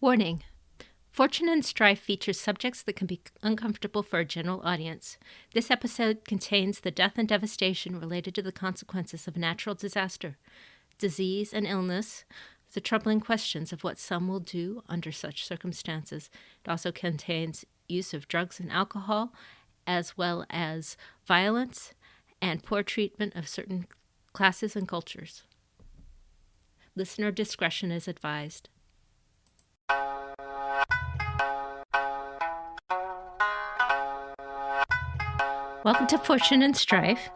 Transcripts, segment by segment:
Warning. Fortune and Strife features subjects that can be uncomfortable for a general audience. This episode contains the death and devastation related to the consequences of natural disaster, disease and illness, the troubling questions of what some will do under such circumstances. It also contains use of drugs and alcohol, as well as violence and poor treatment of certain classes and cultures. Listener discretion is advised. Welcome to Fortune and Strife.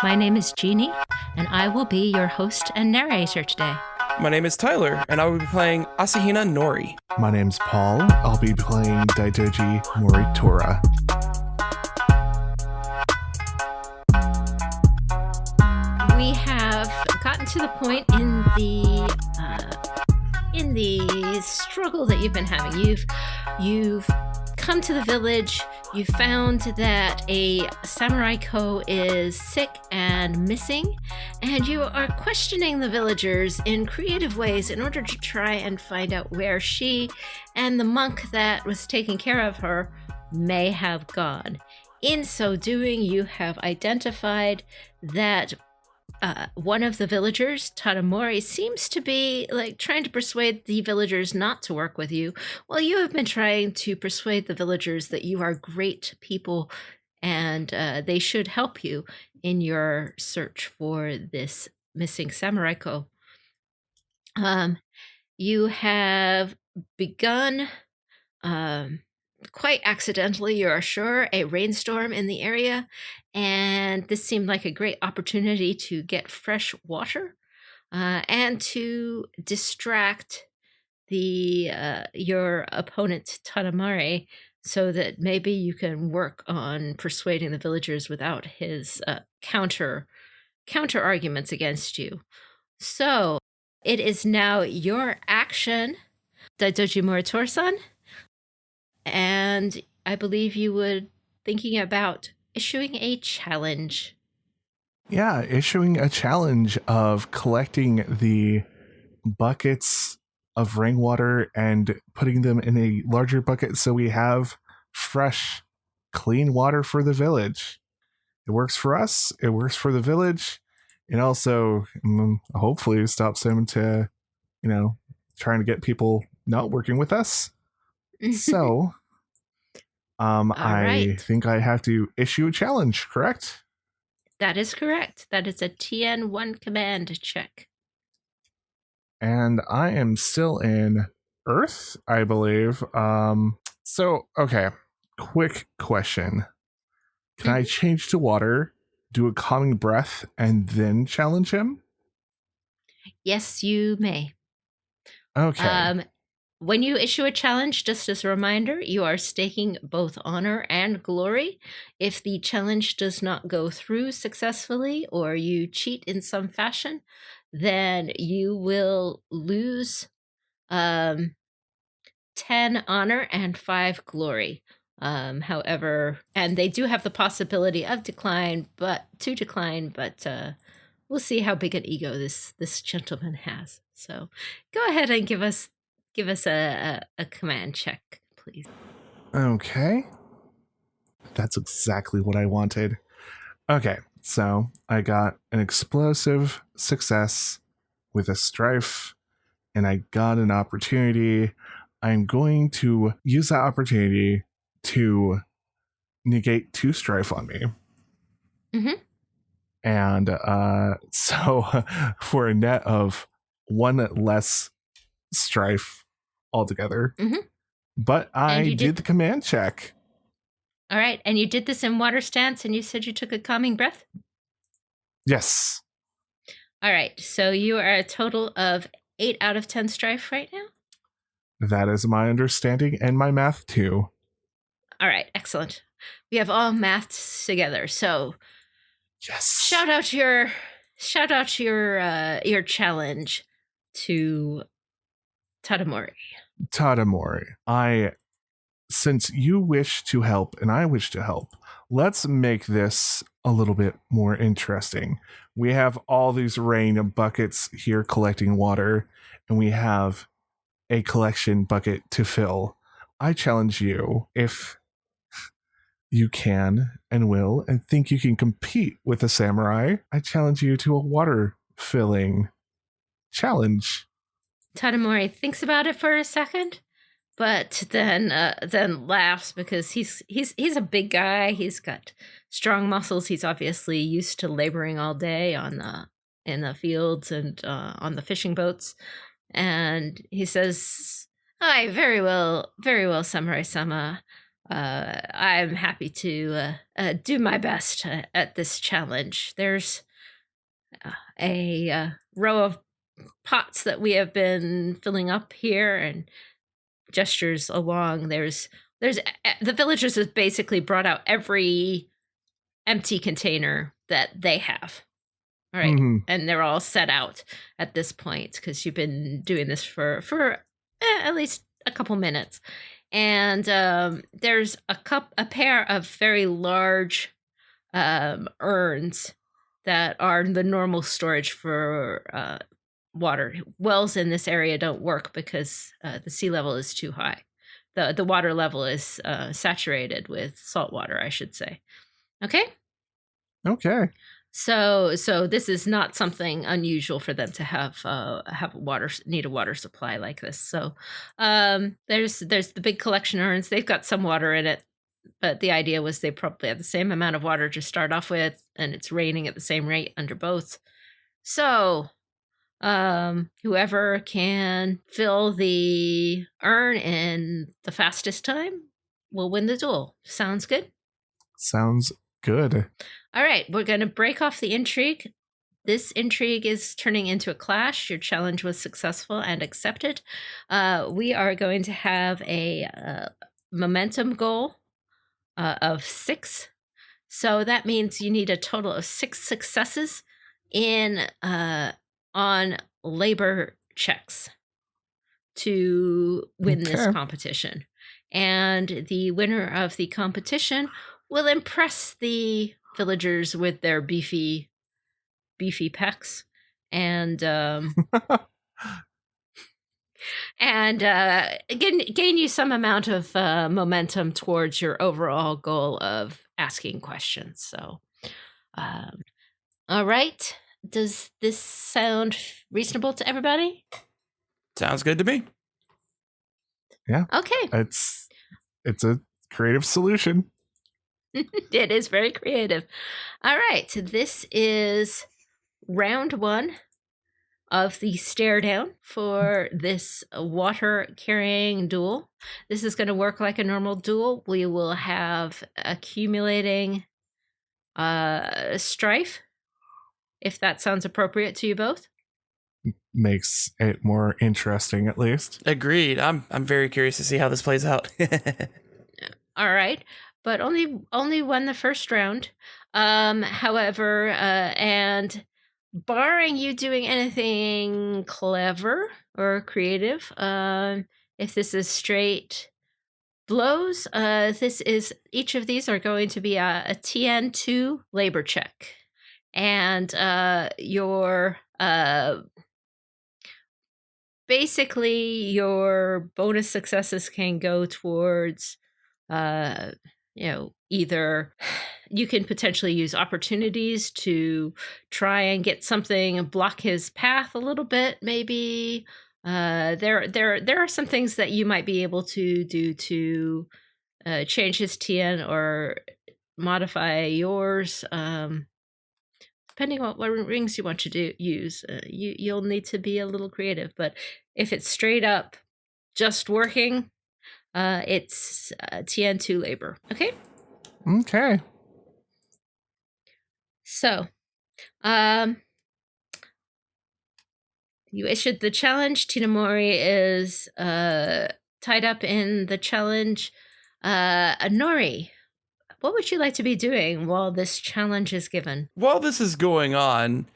My name is Jeanne, and I will be your host and narrator today. My name is Tyler, and I will be playing Asahina Nori. My name's Paul. I'll be playing Doji Moritora. We have gotten to the point in the struggle that you've been having. You've come to the village. You found that a samurai ko is sick and missing, and you are questioning the villagers in creative ways in order to try and find out where she and the monk that was taking care of her may have gone. In so doing, you have identified that one of the villagers, Tadamori, seems to be trying to persuade the villagers not to work with you, while you have been trying to persuade the villagers that you are great people and they should help you in your search for this missing samurai ko. You have begun, quite accidentally, you are sure, a rainstorm in the area, and this seemed like a great opportunity to get fresh water and to distract your opponent Tadamori, so that maybe you can work on persuading the villagers without his counter arguments against you. So it is now your action, Doji Moritora-san, and I believe you were thinking about issuing a challenge. Yeah, issuing a challenge of collecting the buckets of rainwater and putting them in a larger bucket so we have fresh, clean water for the village. It works for us, it works for the village, and also hopefully stops them to, trying to get people not working with us. So, I think I have to issue a challenge, correct? That is correct. That is a TN1 command check. And I am still in Earth, I believe. Okay. Quick question. Can I change to water, do a calming breath, and then challenge him? Yes, you may. Okay. When you issue a challenge, just as a reminder, you are staking both honor and glory. If the challenge does not go through successfully or you cheat in some fashion, then you will lose 10 honor and 5 glory. However, and they do have the possibility of decline, but we'll see how big an ego this gentleman has. So go ahead and give us a command check, please. Okay. That's exactly what I wanted. Okay, so I got an explosive success with a strife, and I got an opportunity. I'm going to use that opportunity to negate 2 strife on me. Mm-hmm. And so for a net of 1 less strife altogether. Mm-hmm. But I did the command check. All right. And you did this in water stance, and you said you took a calming breath? Yes. All right. So you are a total of 8 out of 10 strife right now? That is my understanding and my math too. All right. Excellent. We have all maths together. So yes. Shout out your challenge to Tadamori, since you wish to help and I wish to help, let's make this a little bit more interesting. We have all these rain buckets here collecting water, and we have a collection bucket to fill. I challenge you, if you can and will and think you can compete with a samurai, I challenge you to a water filling challenge. Tadamori thinks about it for a second, but then laughs because he's a big guy. He's got strong muscles. He's obviously used to laboring all day in the fields and on the fishing boats. And he says, "Aye, very well, Samurai-sama. I'm happy to do my best at this challenge. There's a row of pots that we have been filling up here," and gestures along. There's the villagers have basically brought out every empty container that they have. All right. Mm-hmm. And they're all set out at this point because you've been doing this for at least a couple minutes. And there's a pair of very large urns that are the normal storage for water. Wells in this area don't work because the sea level is too high. The water level is saturated with salt water, I should say. Okay? Okay. So this is not something unusual for them to have need a water supply like this. So there's the big collection urns. They've got some water in it, but the idea was they probably have the same amount of water to start off with, and it's raining at the same rate under both. So whoever can fill the urn in the fastest time will win the duel. Sounds good? Sounds good. All right, we're going to break off the intrigue. This intrigue is turning into a clash. Your challenge was successful and accepted. We are going to have a momentum goal of 6. So that means you need a total of 6 successes on labor checks to win this competition. And the winner of the competition will impress the villagers with their beefy pecs and gain you some amount of momentum towards your overall goal of asking questions. So all right, does this sound reasonable to everybody? Sounds good to me. Yeah. Okay. It's a creative solution. It is very creative. All right. This is round 1 of the stare down for this water carrying duel. This is going to work like a normal duel. We will have accumulating strife, if that sounds appropriate to you both. Makes it more interesting, at least. Agreed. I'm very curious to see how this plays out. All right. But only won the first round. However, and barring you doing anything clever or creative, if this is straight blows, each of these are going to be a TN2 labor check. And your basically your bonus successes can go towards either you can potentially use opportunities to try and get something, block his path a little bit, maybe. There are some things that you might be able to do to change his TN or modify yours, depending on what rings you want to use. You'll need to be a little creative, but if it's straight up just working, it's TN2 labor. Okay? Okay. So, you issued the challenge. Tinamori is tied up in the challenge. Nori, what would you like to be doing while this challenge is given? While this is going on,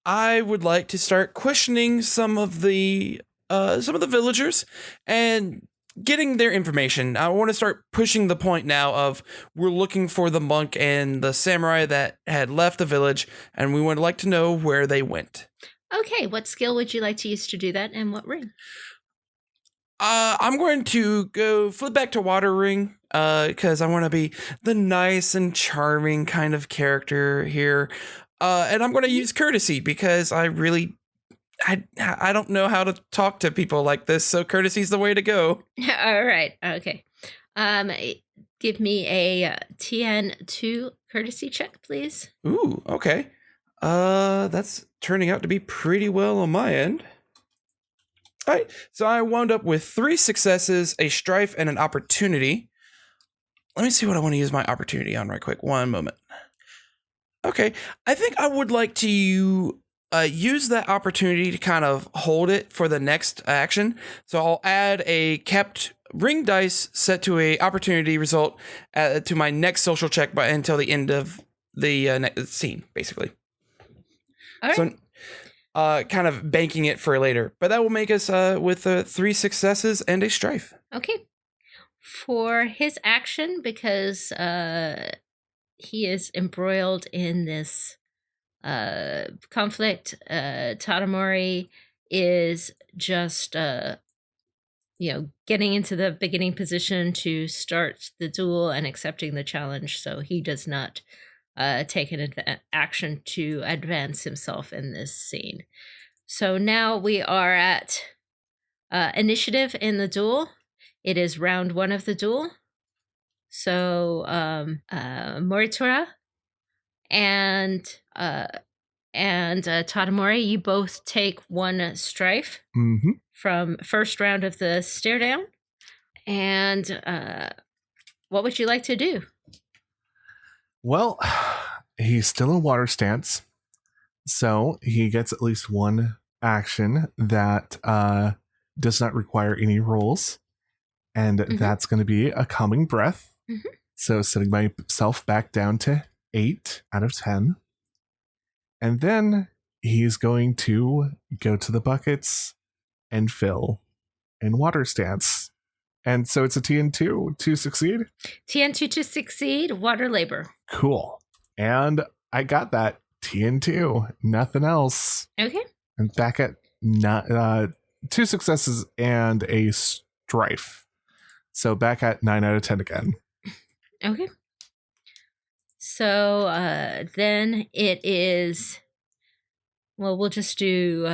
I would like to start questioning some of the villagers and getting their information. I want to start pushing the point now of we're looking for the monk and the samurai that had left the village, and we would like to know where they went. Okay, what skill would you like to use to do that, and what ring? I'm going to go flip back to Water Ring because I want to be the nice and charming kind of character here. And I'm going to use courtesy because I don't know how to talk to people like this, so courtesy's the way to go. All right. Okay. Give me a TN2 courtesy check, please. Ooh, okay. That's turning out to be pretty well on my end. All right, so I wound up with 3 successes, a strife, and an opportunity. Let me see what I want to use my opportunity on right quick. One moment. Okay, I think I would like to use that opportunity to kind of hold it for the next action. So I'll add a kept ring dice set to a opportunity result to my next social check until the end of the scene, basically. All right. So kind of banking it for later. But that will make us with 3 successes and a strife. Okay. For his action, because he is embroiled in this conflict, Tadamori is just getting into the beginning position to start the duel and accepting the challenge, so he does not take an action to advance himself in this scene. So now we are at initiative in the duel. It is round 1 of the duel. So Moritura and Tadamori, you both take 1 strife from first round of the stare down. And what would you like to do? Well, he's still in water stance, so he gets at least 1 action that does not require any rolls, and that's going to be a calming breath. So setting myself back down to 8 out of 10. And then he's going to go to the buckets and fill in water stance. And so it's a TN2 to succeed? TN2 to succeed, water labor. Cool. And I got that. TN2. Nothing else. Okay. And back at 2 successes and a strife. So back at 9 out of 10 again. Okay. So then it is... Well, we'll just do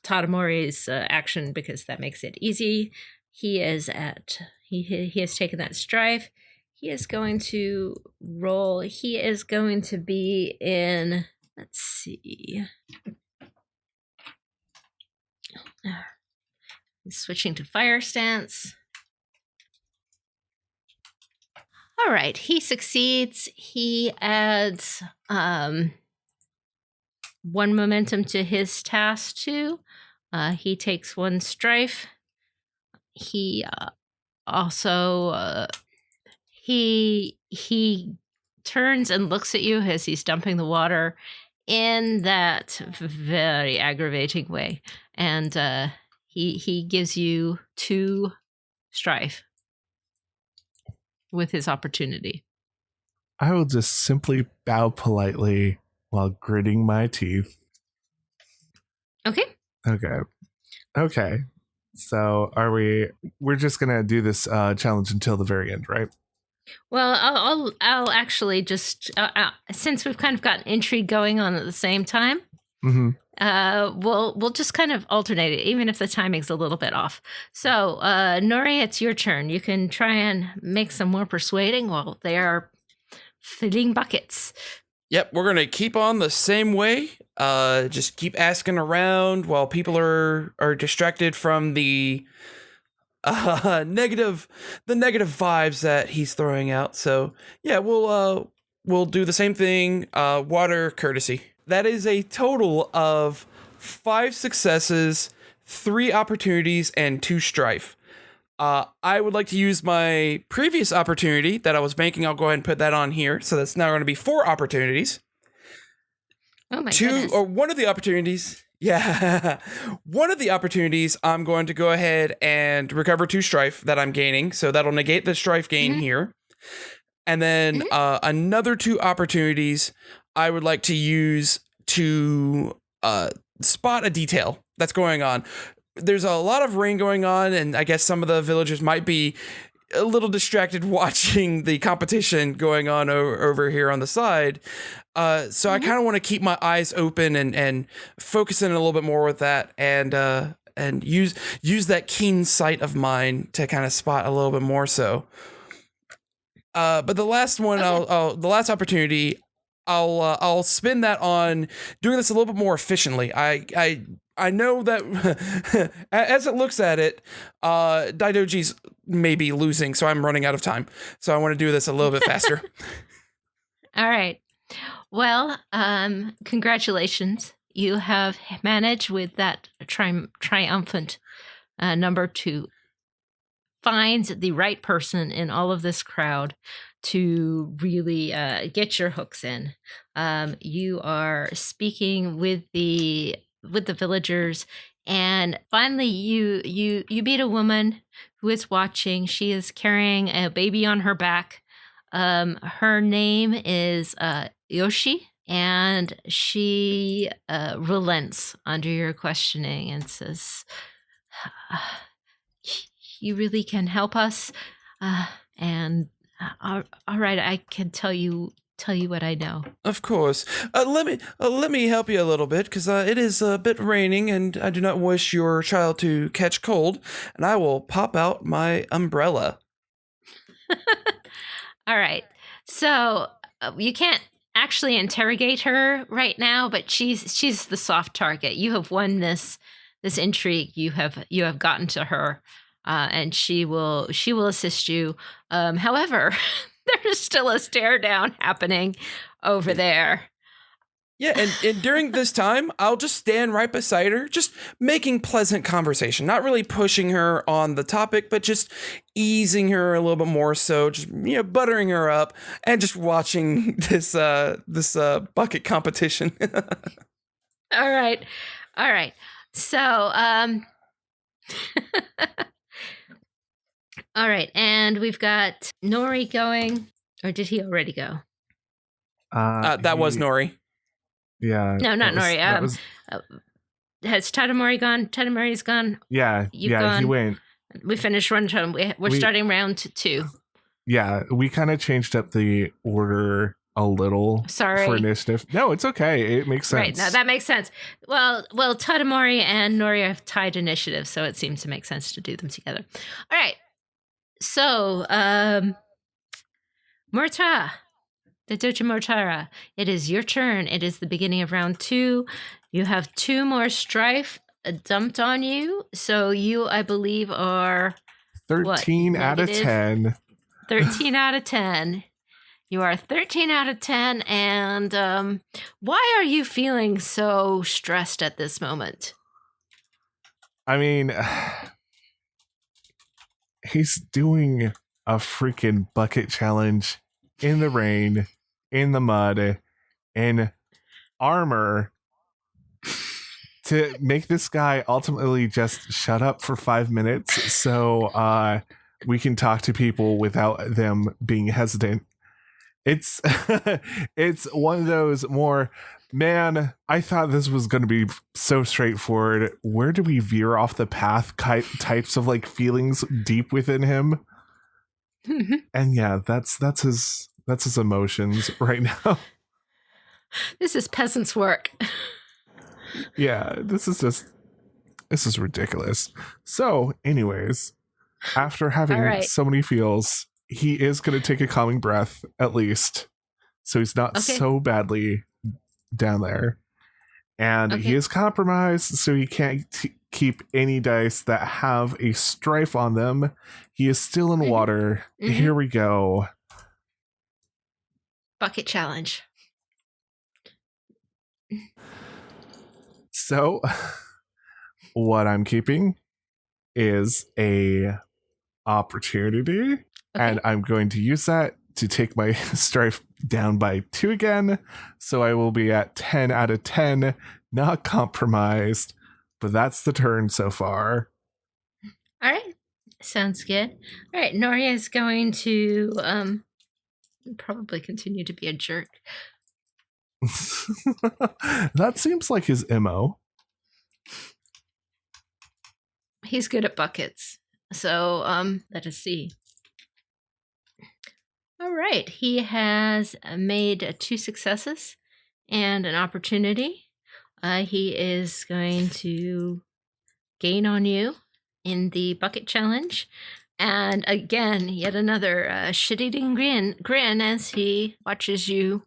Tadamori's action because that makes it easy. He is at... He has taken that strife. He is going to roll. He is going to be in... Let's see. He's switching to fire stance. All right, he succeeds. He adds 1 momentum to his task too. He takes 1 strife. He also he turns and looks at you as he's dumping the water in that very aggravating way, and he gives you 2 strife with his opportunity. I will just simply bow politely while gritting my teeth. Okay. So we're just gonna do this challenge until the very end, right? Well, I'll actually just since we've kind of got intrigue going on at the same time, we'll just kind of alternate it, even if the timing's a little bit off. So, Nori, it's your turn. You can try and make some more persuading while they are filling buckets. Yep, we're going to keep on the same way. Just keep asking around while people are distracted from the negative vibes that he's throwing out. So, yeah, we'll do the same thing. Water courtesy. That is a total of 5 successes, 3 opportunities, and 2 strife. I would like to use my previous opportunity that I was banking. I'll go ahead and put that on here. So that's now going to be 4 opportunities. Oh my goodness. Or one of the opportunities. Yeah. One of the opportunities, I'm going to go ahead and recover 2 strife that I'm gaining. So that'll negate the strife gain here. And then another 2 opportunities I would like to use to spot a detail that's going on. there's a lot of rain going on, and I guess some of the villagers might be a little distracted watching the competition going on over here on the side. So I kind of want to keep my eyes open and focus in a little bit more with that, and use that keen sight of mine to kind of spot a little bit more so. But the last one, the last opportunity, I'll spend that on doing this a little bit more efficiently. I know that as it looks at it, Doji's maybe losing, so I'm running out of time. So I want to do this a little bit faster. All right. Well, congratulations. You have managed with that triumphant number to find the right person in all of this crowd to really get your hooks in. You are speaking with the villagers, and finally you beat a woman who is watching. She is carrying a baby on her back. Her name is Yoshi, and she relents under your questioning and says, you really can help us, and all right, I can tell you what I know. Of course. Let me help you a little bit, because it is a bit raining, and I do not wish your child to catch cold. And I will pop out my umbrella. All right. So you can't actually interrogate her right now, but she's the soft target. You have won this intrigue. You have gotten to her, and she will assist you. However, there's still a stare down happening over there. Yeah, and during this time, I'll just stand right beside her, just making pleasant conversation, not really pushing her on the topic, but just easing her a little bit more so, just, buttering her up and just watching this bucket competition. All right. So, all right, and we've got Nori going, or did he already go? That was Nori. Yeah. No, not Nori. Has Tadamori gone? Tadamori's gone. Yeah. Gone. He went. We finished run time. We're starting round 2. Yeah, we kind of changed up the order a little. Sorry. For initiative. No, it's okay. It makes sense. Right. No, that makes sense. Well, Tadamori and Nori have tied initiative, so it seems to make sense to do them together. All right. So, Murta. The Doji Mortara, it is your turn. It is the beginning of round 2. You have 2 more strife dumped on you. So you, I believe, are 13 out of 10. 13 out of 10. You are 13 out of 10. And why are you feeling so stressed at this moment? I mean, he's doing a freaking bucket challenge in the rain, in the mud, in armor, to make this guy ultimately just shut up for 5 minutes so we can talk to people without them being hesitant. It's it's one of those more, man, I thought this was going to be so straightforward. Where do we veer off the path types of like feelings deep within him? And yeah, that's his emotions right now. This is peasant's work. Yeah, this is ridiculous. So, anyways, after having so many feels, he is going to take a calming breath at least, so he's not so badly down there. And he is compromised, so he can't keep any dice that have a strife on them. He is still in water. Here we go. Bucket challenge. So, what I'm keeping is a opportunity, and I'm going to use that to take my strife down by 2 again. So I will be at 10 out of 10, not compromised. But that's the turn so far. All right. Sounds good. All right. Noria is going to probably continue to be a jerk. That seems like his MO. He's good at buckets. So, let us see. All right. He has made 2 successes and an opportunity. He is going to gain on you in the bucket challenge. And again, yet another shit-eating grin as he watches you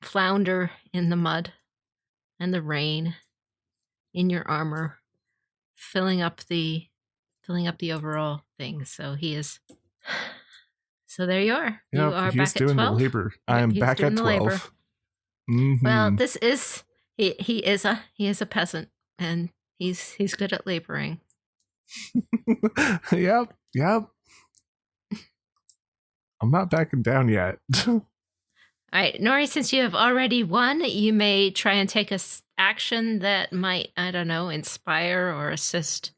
flounder in the mud and the rain in your armor, filling up the overall thing. So he is. So there you are. You are he's back at doing 12. the labor. I am He's back doing at the 12. labor. Mhm. Well, this is he is a peasant, and he's good at laboring. Yep. I'm not backing down yet. All right, Nori, since you have already won, you may try and take a action that might, I don't know, inspire or assist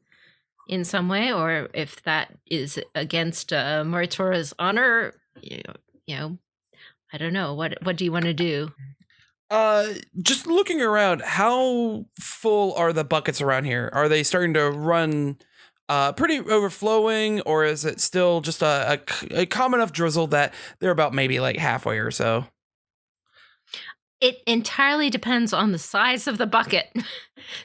in some way, or if that is against Moritora's honor, you know, I don't know. What do you want to do? Just looking around, how full are the buckets around here? Are they starting to run pretty overflowing, or is it still just a calm enough drizzle that they're about maybe like halfway or so? It entirely depends on the size of the bucket,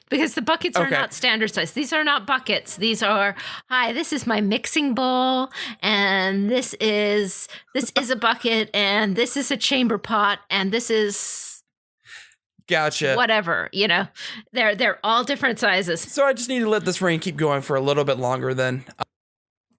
because the buckets are Okay. not standard size. These are not buckets. These are, hi, this is my mixing bowl, and this is a bucket, and this is a chamber pot, and this is Gotcha. whatever. They're all different sizes. So I just need to let this rain keep going for a little bit longer then.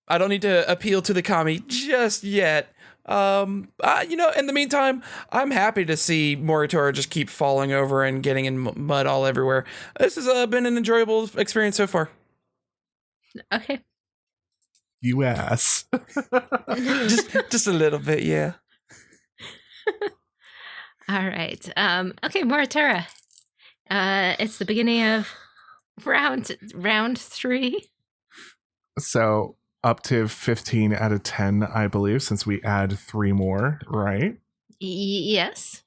I don't need to appeal to the kami just yet. In the meantime, I'm happy to see Moritora just keep falling over and getting in mud all everywhere. This has been an enjoyable experience so far. Okay. You ass. just a little bit, yeah. All right. Okay, Moritora. It's the beginning of round 3. So up to 15 out of 10, I believe, since we add 3 more, right? Yes.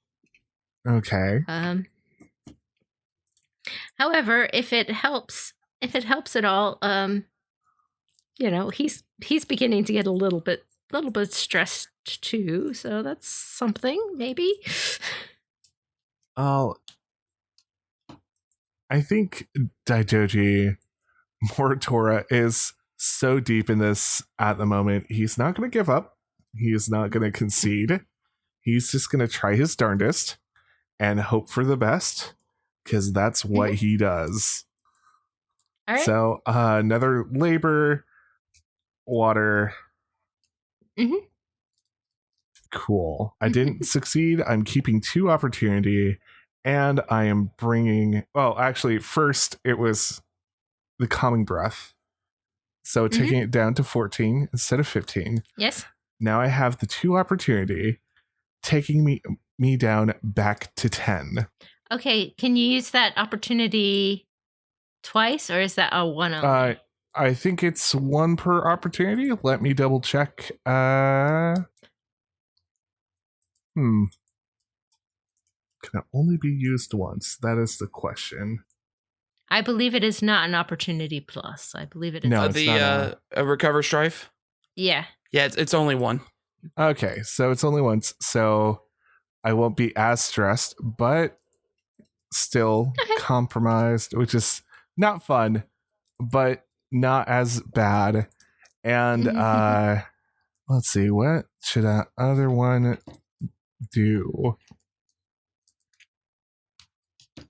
Okay. However, if it helps at all, he's beginning to get a little bit stressed too, so that's something maybe. I think Daijoji Moritora is so deep in this at the moment. He's not going to give up. He is not going to concede. He's just going to try his darndest and hope for the best, because that's what he does. All right. So another labor, water. Mm-hmm. Cool. I didn't succeed. I'm keeping 2 opportunity, and I am bringing. Well, actually, first it was the calming breath. So taking it down to 14 instead of 15. Yes. Now I have the 2 opportunity, taking me down back to 10. Okay, can you use that opportunity twice, or is that a one only? I think it's 1 per opportunity. Let me double check. Can it only be used once? That is the question. I believe it is not an opportunity plus. I believe it is. No, it's not a recover strife? Yeah. Yeah, it's only 1. Okay, so it's only once. So I won't be as stressed, but still compromised, which is not fun, but not as bad. And let's see, what should that other one do?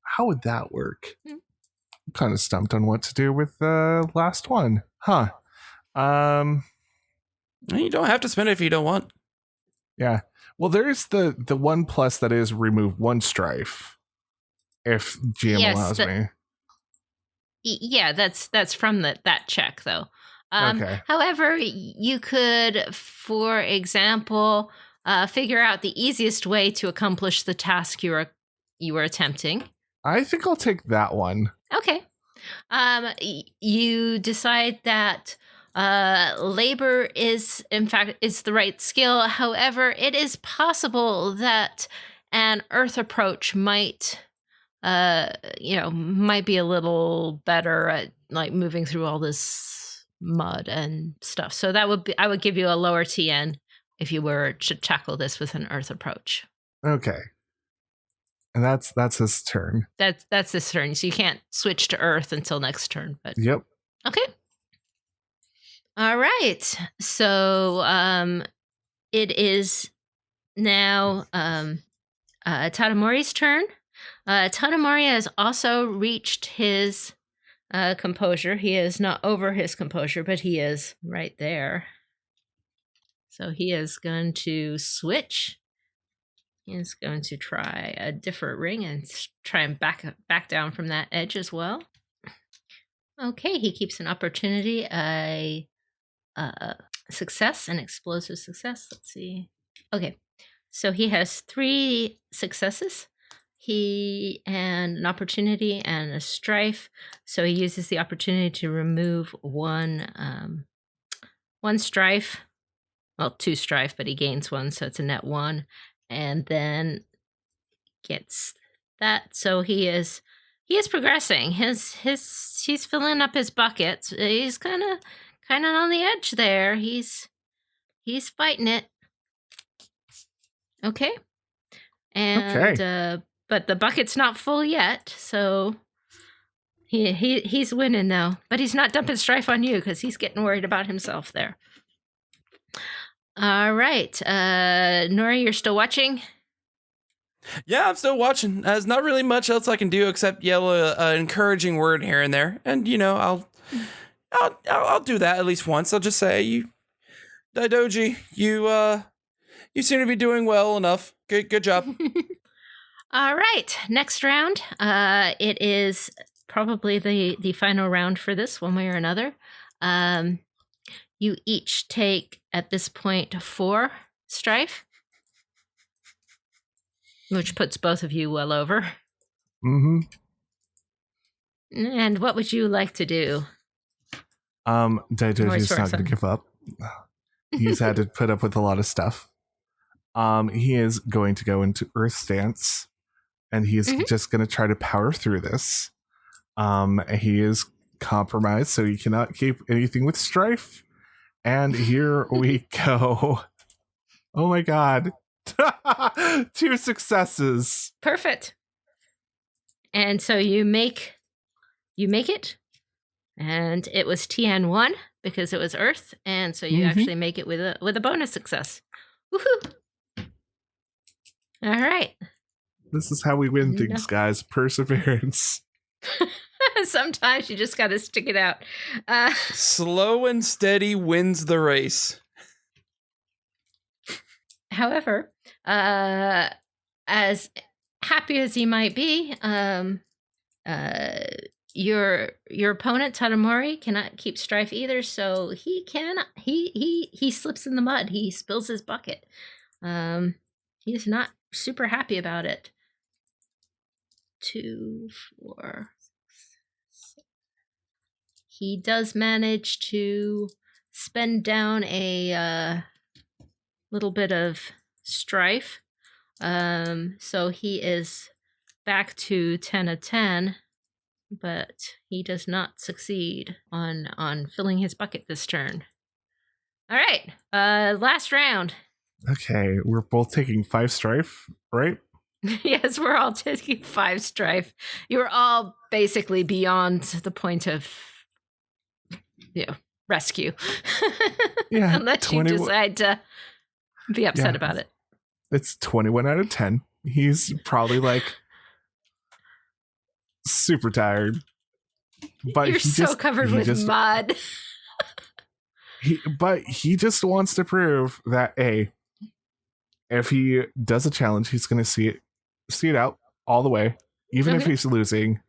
How would that work? I'm kind of stumped on what to do with the last one. Huh. You don't have to spend it if you don't want. Yeah. Well, there's the 1 plus that is remove 1 strife, if GM allows me. Yeah, that's from that check though. Okay. However, you could, for example, figure out the easiest way to accomplish the task you were attempting. I think I'll take that one. Okay. You decide that labor is, in fact, is the right skill. However, it is possible that an earth approach might might be a little better at like moving through all this mud and stuff. So I would give you a lower TN if you were to tackle this with an earth approach. Okay. And that's his turn. That's his turn. So you can't switch to earth until next turn. But Yep. okay. All right. So it is now Tadamori's turn. Tadamori has also reached his composure. He is not over his composure, but he is right there. So he is going to switch. He is going to try a different ring and try and back down from that edge as well. Okay, he keeps an opportunity, a success, an explosive success. Let's see. Okay, so he has 3 successes. And an opportunity and a strife. So he uses the opportunity to remove one strife. Well, 2 strife, but he gains 1, so it's a net 1. And then gets that. So he is progressing. He's filling up his buckets. He's kind of on the edge there. He's fighting it. Okay. And but the bucket's not full yet, so he's winning though. But he's not dumping strife on you because he's getting worried about himself there. All right, Nori, you're still watching? Yeah, I'm still watching. There's not really much else I can do except yell an encouraging word here and there, and I'll do that at least once. I'll just say, Doji, you seem to be doing well enough. Good job. All right, next round. It is probably the final round for this, one way or another. You each take, at this point, 4 strife, which puts both of you well over. Mm-hmm. And what would you like to do? Daidoji's not going to give up. He's had to put up with a lot of stuff. He is going to go into Earth Stance, and he's just going to try to power through this. He is compromised, so he cannot keep anything with strife. And here we go. Oh my god. 2 successes. Perfect. And so you make it. And it was TN1 because it was Earth, and so you actually make it with a bonus success. Woohoo! All right. This is how we win things, guys. Perseverance. Sometimes you just got to stick it out. Slow and steady wins the race. However, as happy as he might be, your opponent Tadamori cannot keep strife either, so he slips in the mud. He spills his bucket. He is not super happy about it. 2, 4, 6. He does manage to spend down a little bit of strife. So he is back to 10 of 10, but he does not succeed on filling his bucket this turn. All right, last round. Okay, we're both taking 5 strife, right? Yes, we're all taking 5 strife. You're all basically beyond the point of rescue. Yeah, unless you decide to be upset about it. It's 21 out of 10. He's probably like super tired. But you're so covered with mud. But he just wants to prove that if he does a challenge, he's going to see it out all the way, even if he's losing,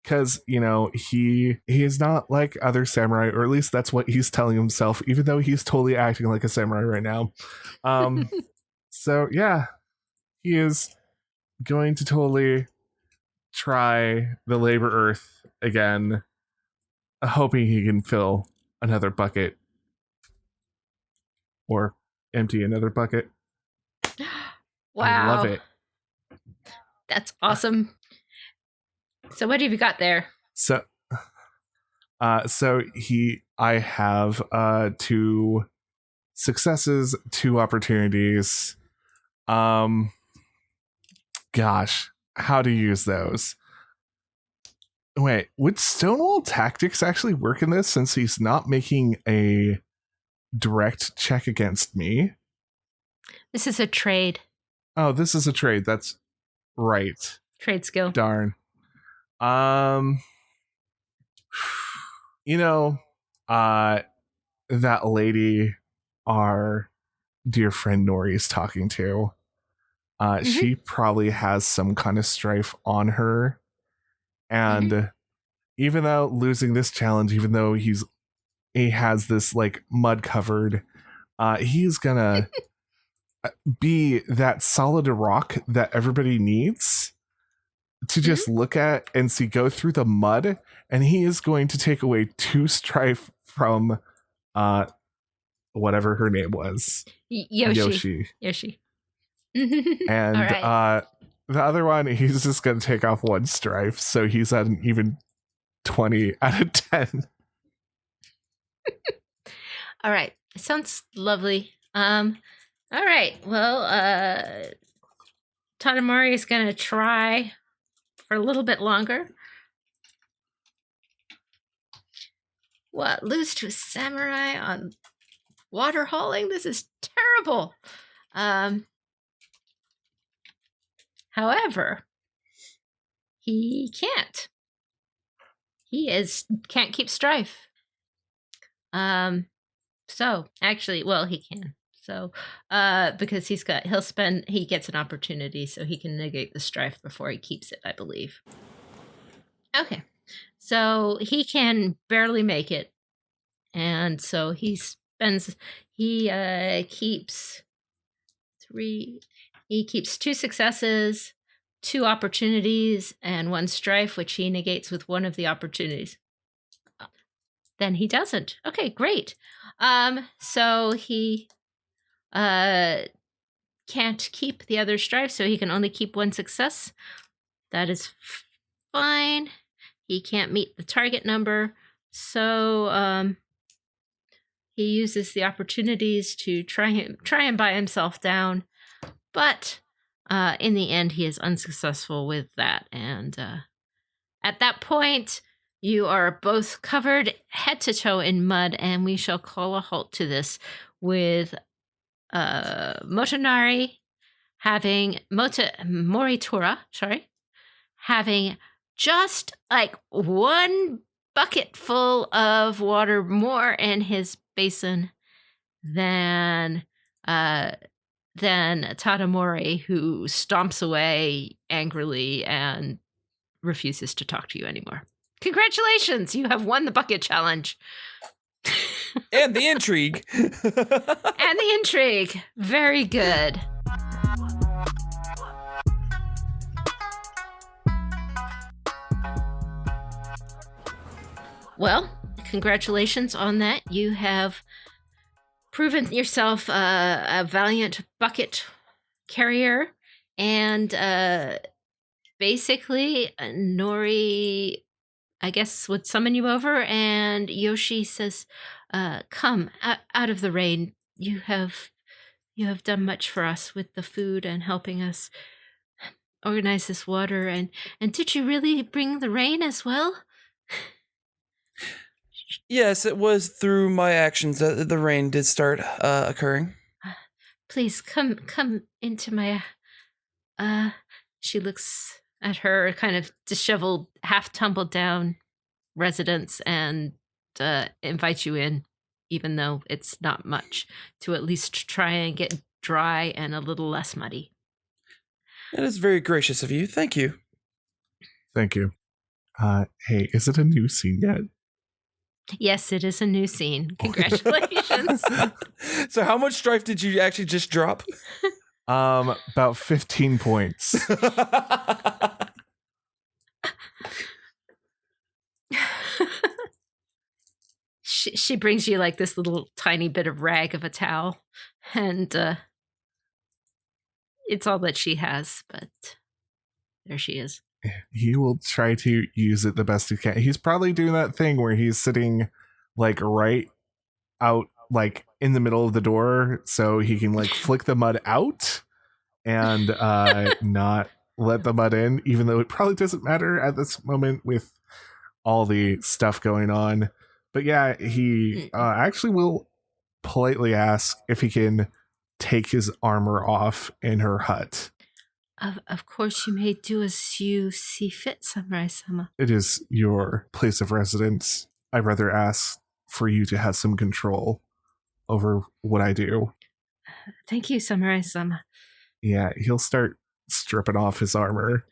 because he is not like other samurai, or at least that's what he's telling himself, even though he's totally acting like a samurai right now. So yeah, he is going to totally try the Labor Earth again, hoping he can fill another bucket or empty another bucket. Wow. I love it. That's awesome. So what have you got there? So I have 2 successes, 2 opportunities. Gosh, how to use those? Wait, would Stonewall Tactics actually work in this since he's not making a direct check against me? This is a trade. Oh, this is a trade. That's right. Trade skill. Darn. That lady our dear friend Nori's talking to, she probably has some kind of strife on her. And even though losing this challenge, even though he has this like mud covered, he's gonna be that solid rock that everybody needs to just look at and see go through the mud, and he is going to take away 2 strife from whatever her name was. Yoshi. And right. The other one, he's just going to take off 1 strife, so he's at an even 20 out of 10. All right. Sounds lovely. All right. Well, Tadamori is going to try for a little bit longer. What? Lose to a samurai on water hauling? This is terrible. However, he can't. Can't keep strife. So actually, well, he can. So, because he gets an opportunity, so he can negate the strife before he keeps it, I believe. Okay, so he can barely make it, and so he keeps 3. He keeps 2 successes, 2 opportunities, and 1 strife, which he negates with 1 of the opportunities. Then he doesn't. Okay, great. So he can't keep the other strife, so he can only keep 1 success. That is fine. He can't meet the target number, so he uses the opportunities to try and buy himself down. But in the end, he is unsuccessful with that. And at that point, you are both covered head to toe in mud, and we shall call a halt to this with Moritura, having just like 1 bucket full of water more in his basin than Tadamori, who stomps away angrily and refuses to talk to you anymore. Congratulations, you have won the bucket challenge. And the intrigue. And the intrigue. Very good. Well, congratulations on that. You have proven yourself a valiant bucket carrier, and basically Nori, I guess, would summon you over, and Yoshi says, come out of the rain. You have done much for us with the food and helping us organize this water, and did you really bring the rain as well? Yes, it was through my actions that the rain did start occurring. Please come into my. She looks at her kind of disheveled, half tumbled down residence and invites you in, even though it's not much, to at least try and get dry and a little less muddy. That is very gracious of you. Thank you. Thank you. Hey, is it a new scene yet? Yes, it is a new scene. Congratulations. So how much strife did you actually just drop? About 15 points. She brings you like this little tiny bit of rag of a towel, and it's all that she has, but there she is. He will try to use it the best he can. He's probably doing that thing where he's sitting like right out, like in the middle of the door, so he can like flick the mud out and not let the mud in, even though it probably doesn't matter at this moment with all the stuff going on. But yeah, he actually will politely ask if he can take his armor off in her hut. Of course, you may do as you see fit, Samurai-sama. It is your place of residence. I'd rather ask for you to have some control over what I do. Thank you, Samurai-sama. Yeah, he'll start stripping off his armor.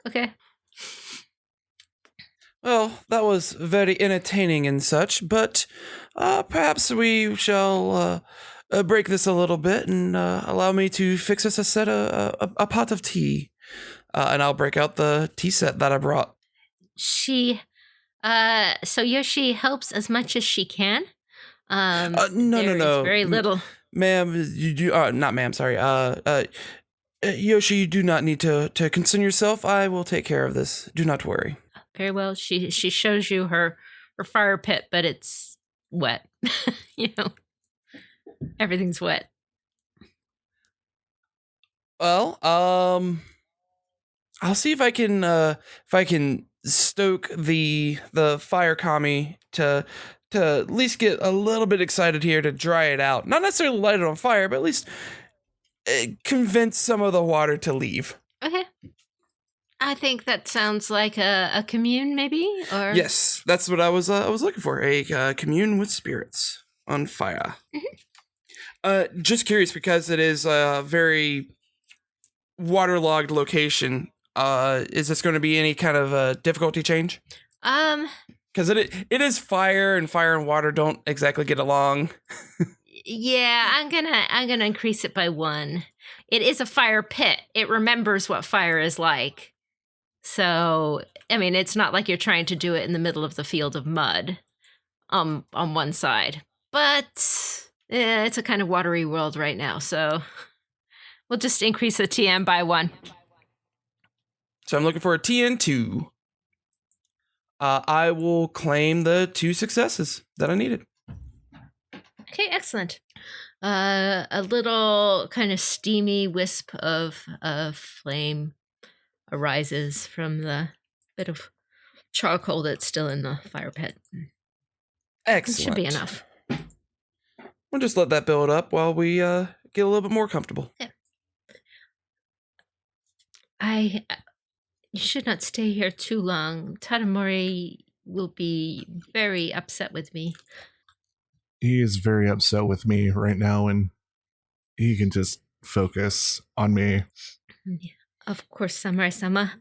Okay. Well, that was very entertaining and such, but perhaps we shall break this a little bit and allow me to fix us a pot of tea. And I'll break out the tea set that I brought. So Yoshi helps as much as she can. No. Very little. Ma'am, you do, not ma'am, sorry. Yoshi, you do not need to concern yourself. I will take care of this. Do not worry. Very well. She shows you her fire pit, but it's wet. Everything's wet. Well, I'll see if I can stoke the fire kami to at least get a little bit excited here to dry it out. Not necessarily light it on fire, but at least convince some of the water to leave. Okay. I think that sounds like a commune, maybe? Or Yes, that's what I was looking for. A commune with spirits on fire. Mm-hmm. Just curious, because it is a very waterlogged location. Is this going to be any kind of difficulty change? Because it is fire, and fire and water don't exactly get along. Yeah, I'm gonna increase it by 1. It is a fire pit. It remembers what fire is like. So, I mean, it's not like you're trying to do it in the middle of the field of mud on one side. But it's a kind of watery world right now, so we'll just increase the TM by 1. So I'm looking for a TN2. I will claim the 2 successes that I needed. Okay, excellent. A little kind of steamy wisp of flame arises from the bit of charcoal that's still in the fire pit. Excellent. It should be enough. We'll just let that build up while we get a little bit more comfortable. Yeah. You should not stay here too long. Tadamori will be very upset with me. He is very upset with me right now, and he can just focus on me. Of course, Samurai-sama.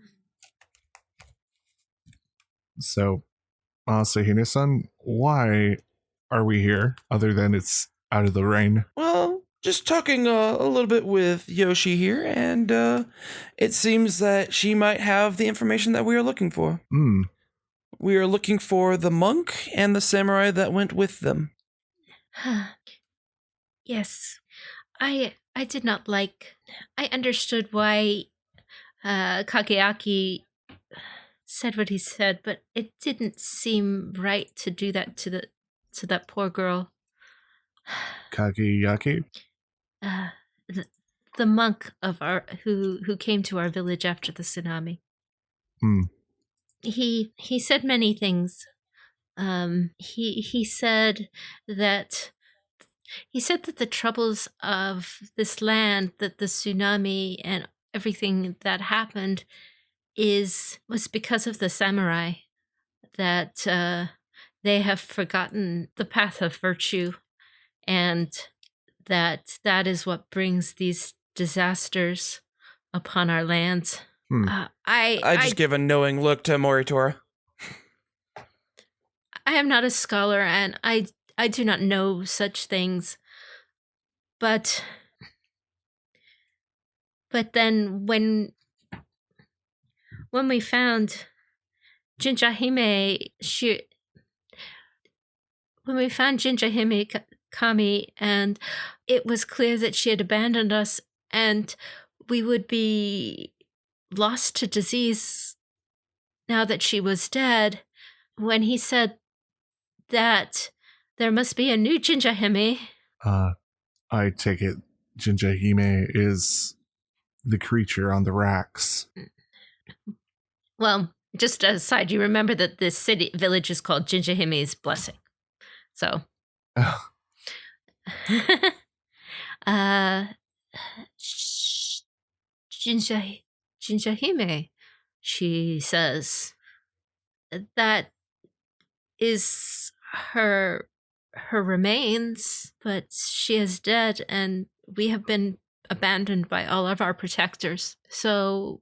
So, Sahine-san, why are we here, other than it's out of the rain? Well, just talking a little bit with Yoshi here, and it seems that she might have the information that we are looking for. We are looking for the monk and the samurai that went with them. Yes. I did not like... I understood why Kageaki said what he said, but it didn't seem right to do that to that poor girl. Kageaki? The monk of who came to our village after the tsunami. He said many things. He said that the troubles of this land, that the tsunami and everything that happened was because of the samurai, that they have forgotten the path of virtue, and that is what brings these disasters upon our lands. I just give a knowing look to Moritora. I am not a scholar, and I do not know such things. But then when we found Jinjahime, when we found Jinjahime Kami, and it was clear that she had abandoned us, and we would be lost to disease now that she was dead, when he said that there must be a new Jinjahime. I take it Jinjahime is the creature on the racks. Well, just as a side, you remember that this village is called Jinjahime's Blessing. So. Jinjahime, she says, that is her remains, but she is dead and we have been abandoned by all of our protectors. So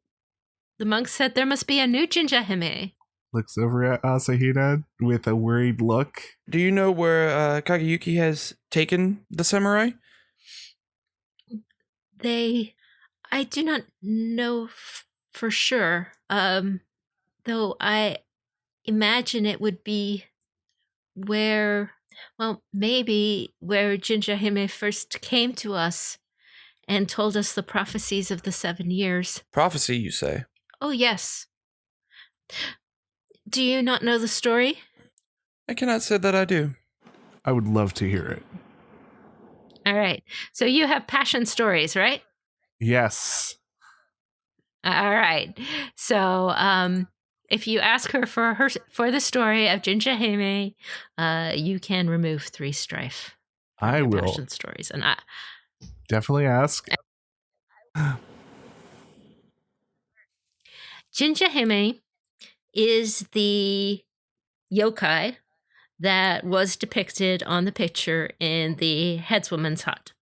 the monk said there must be a new Jinjahime. Looks over at Asahina with a worried look. Do you know where Kageyuki has taken the samurai? I do not know for sure. Though I imagine it would be maybe where Jinjahime first came to us and told us the prophecies of the 7 years. Prophecy, you say? Oh, yes. Do you not know the story? I cannot say that I do. I would love to hear it. All right. So you have passion stories, right? Yes. All right. So if you ask her for the story of Jinjahime, you can remove 3 strife. I will. Passion stories. And definitely ask. Jinjahime is the yokai that was depicted on the picture in the headswoman's hut.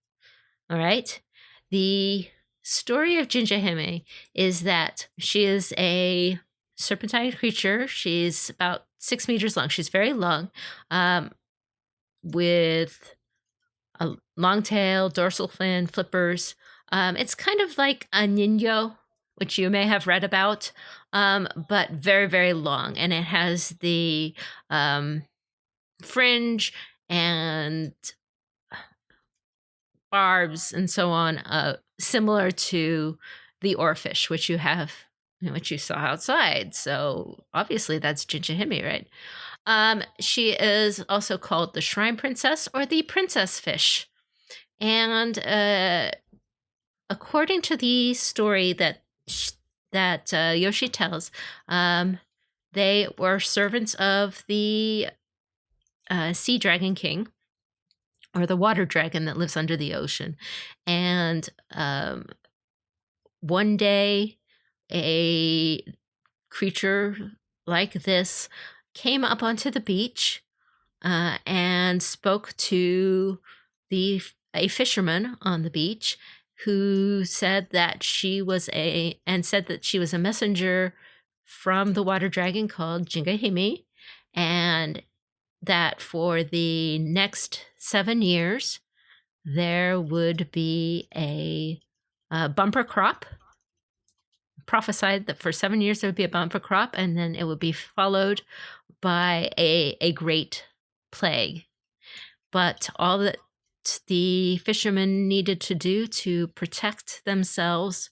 All right. The story of Jinjahime is that she is a serpentine creature. She's about 6 meters long. She's very long, with a long tail, dorsal fin, flippers. It's kind of like a ninja, which you may have read about, but very, very long. And it has the fringe and barbs and so on, similar to the oarfish, which you saw outside. So obviously that's Jinjahime, right? She is also called the Shrine Princess or the Princess Fish. And according to the story that Yoshi tells, they were servants of the Sea Dragon King, or the water dragon that lives under the ocean. And one day, a creature like this came up onto the beach and spoke to a fisherman on the beach, who said that she was a messenger from the water dragon called Jinjahime, and that for the next 7 years there would be a bumper crop. Prophesied that for 7 years there would be a bumper crop, and then it would be followed by a great plague. But all that the fishermen needed to do to protect themselves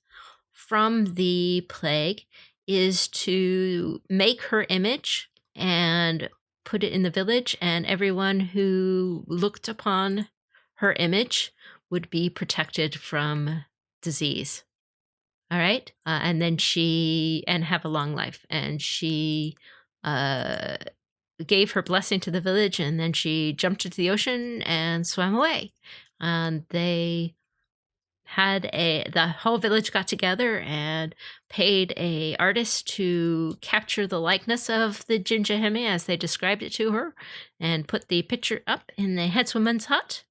from the plague is to make her image and put it in the village, and everyone who looked upon her image would be protected from disease. All right. And then and have a long life. And she gave her blessing to the village, and then she jumped into the ocean and swam away. And the whole village got together and paid a artist to capture the likeness of the Jinjahime as they described it to her, and put the picture up in the headswoman's hut.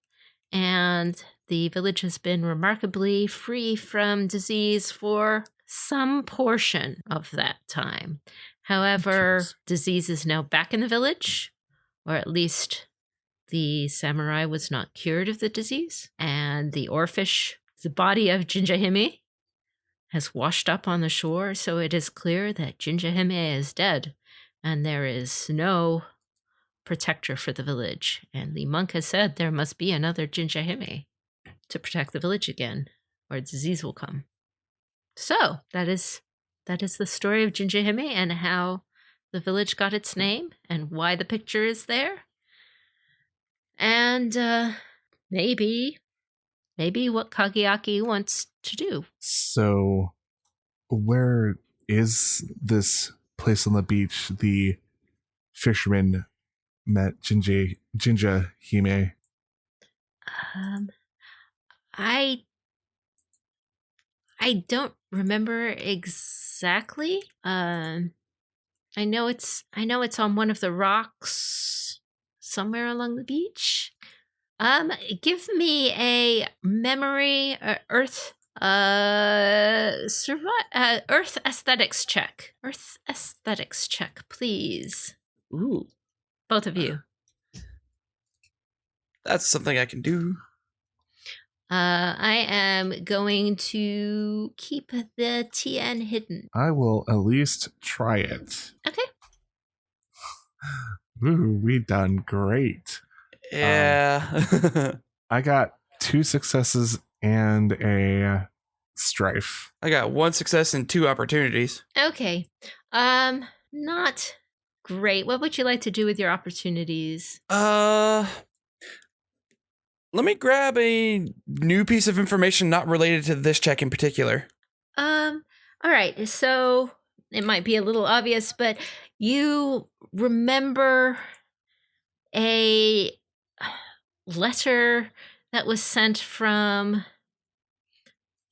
And the village has been remarkably free from disease for some portion of that time. However, disease is now back in the village, or at least the samurai was not cured of the disease. And the oarfish, the body of Jinjahime, has washed up on the shore, so it is clear that Jinjahime is dead, and there is no protector for the village. And the monk has said there must be another Jinjahime to protect the village again, or disease will come. So that is the story of Jinjahime, and how the village got its name and why the picture is there. And maybe what Kageaki wants to do. So, where is this place on the beach the fisherman met Jinja Hime? I don't remember exactly. I know it's on one of the rocks somewhere along the beach. Give me a memory earth earth aesthetics check. Earth aesthetics check, please. Ooh. Both of you. That's something I can do. I am going to keep the TN hidden. I will at least try it. Okay. Ooh, we done great. Yeah. I got 2 successes and a strife. I got 1 success and 2 opportunities. Okay. Not great. What would you like to do with your opportunities? Let me grab a new piece of information not related to this check in particular. All right. So it might be a little obvious, but you remember a letter that was sent from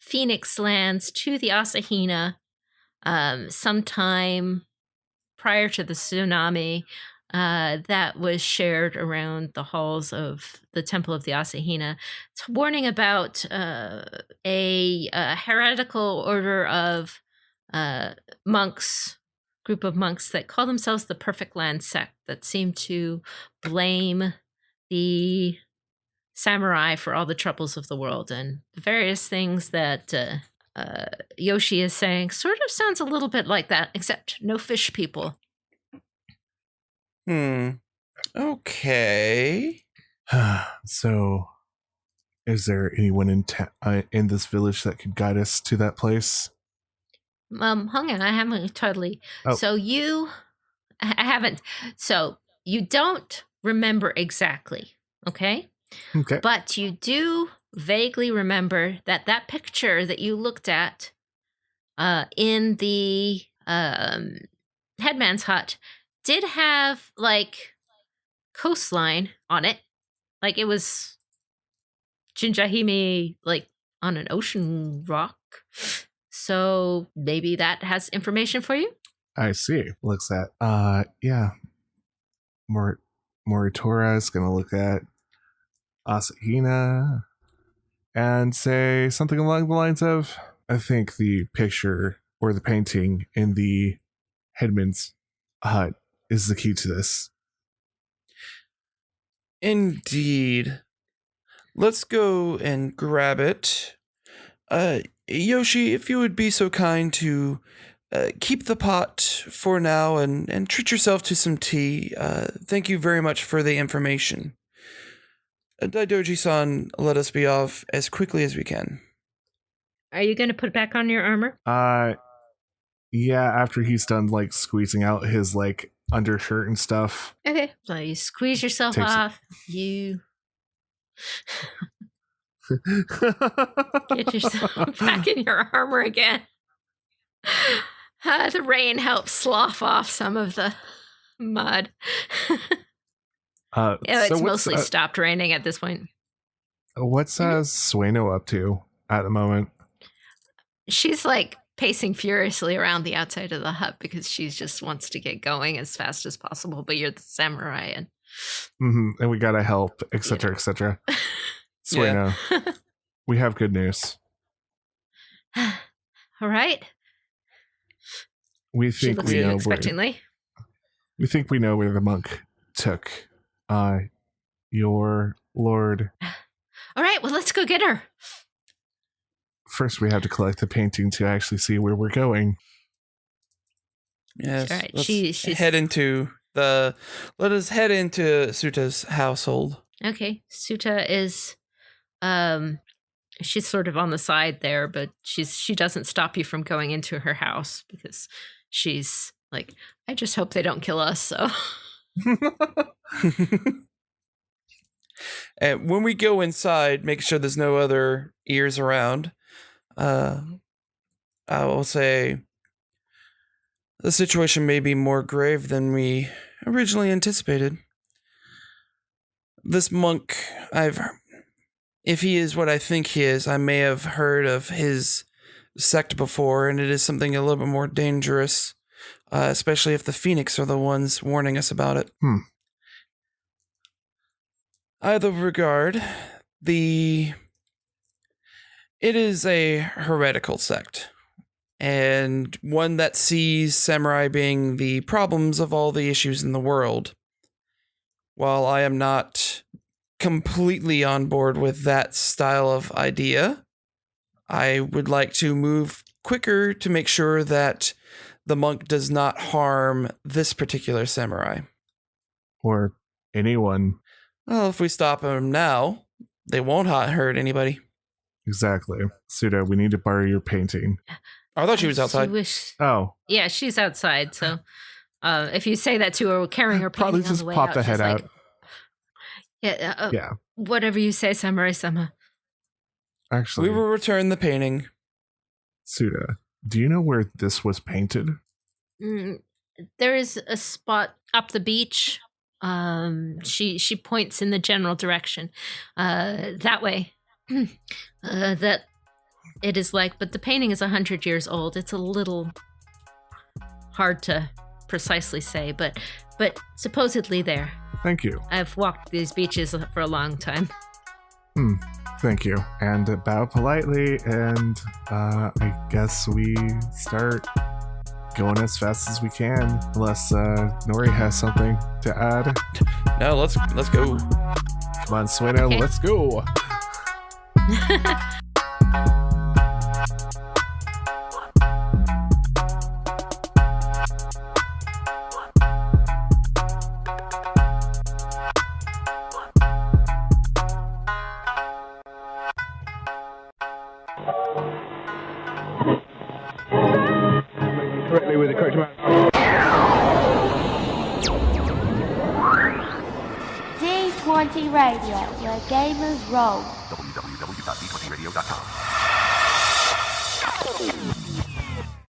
Phoenix Lands to the Asahina sometime prior to the tsunami that was shared around the halls of the Temple of the Asahina. It's a warning about a heretical order of monks, group of monks that call themselves the Perfect Land Sect, that seem to blame the samurai for all the troubles of the world, and the various things that Yoshi is saying sort of sounds a little bit like that, except no fish people. Okay. So, is there anyone in this village that could guide us to that place? Hang on, I haven't totally. Oh. So I haven't. So you don't remember exactly, okay? Okay. But you do vaguely remember that picture that you looked at in the headman's hut did have like coastline on it. Like it was Jinjahime like on an ocean rock. So maybe that has information for you? I see. Looks at yeah. Moritora is gonna look at Asahina and say something along the lines of, I think the picture or the painting in the headman's hut is the key to this. Indeed. Let's go and grab it. Yoshi, if you would be so kind to keep the pot for now and treat yourself to some tea. Thank you very much for the information. Daidoji-san, let us be off as quickly as we can. Are you going to put back on your armor? Yeah, after he's done like squeezing out his like undershirt and stuff. Okay. So you squeeze yourself off. You get yourself back in your armor again. The rain helps slough off some of the mud. It's mostly stopped raining at this point. What's Sueno up to at the moment? She's like pacing furiously around the outside of the hut because she just wants to get going as fast as possible. But you're the samurai, and and we gotta help, etc., etc. Sueno, we have good news. All right. We think we know expectantly. We think we know where the monk took your lord. All right, well, let's go get her. First, we have to collect the painting to actually see where we're going. Yes. All right, let's she's head into let us head into Suta's household. Okay, Suta is she's sort of on the side there, but she doesn't stop you from going into her house because she's Like, I just hope they don't kill us, so. And when we go inside, make sure there's no other ears around. I will say the situation may be more grave than we originally anticipated. This monk, if he is what I think he is, I may have heard of his sect before, and it is something a little bit more dangerous, especially if the Phoenix are the ones warning us about it. Either regard, it is a heretical sect, and one that sees samurai being the problems of all the issues in the world. While I am not completely on board with that style of idea, I would like to move quicker to make sure that the monk does not harm this particular samurai. Or anyone. Well, if we stop him now, they won't hurt anybody. Exactly. Suda, we need to borrow your painting. I thought she was outside. Oh. Yeah, she's outside, so if you say that to her, carrying her painting probably on just the way pop out, the head out. Yeah, whatever you say, Samurai-sama. Actually, we will return the painting. Suda, do you know where this was painted? There is a spot up the beach. She points in the general direction. That way. That it is like, but the painting is 100 years old. It's a little hard to precisely say, but supposedly there. Thank you. I've walked these beaches for a long time. Thank you. And bow politely, and I guess we start going as fast as we can, unless Nori has something to add. No, let's go. Come on, Sueno, Okay. Let's go. Correctly with the correct amount. D20 Radio, where gamers roll. www.d20radio.com.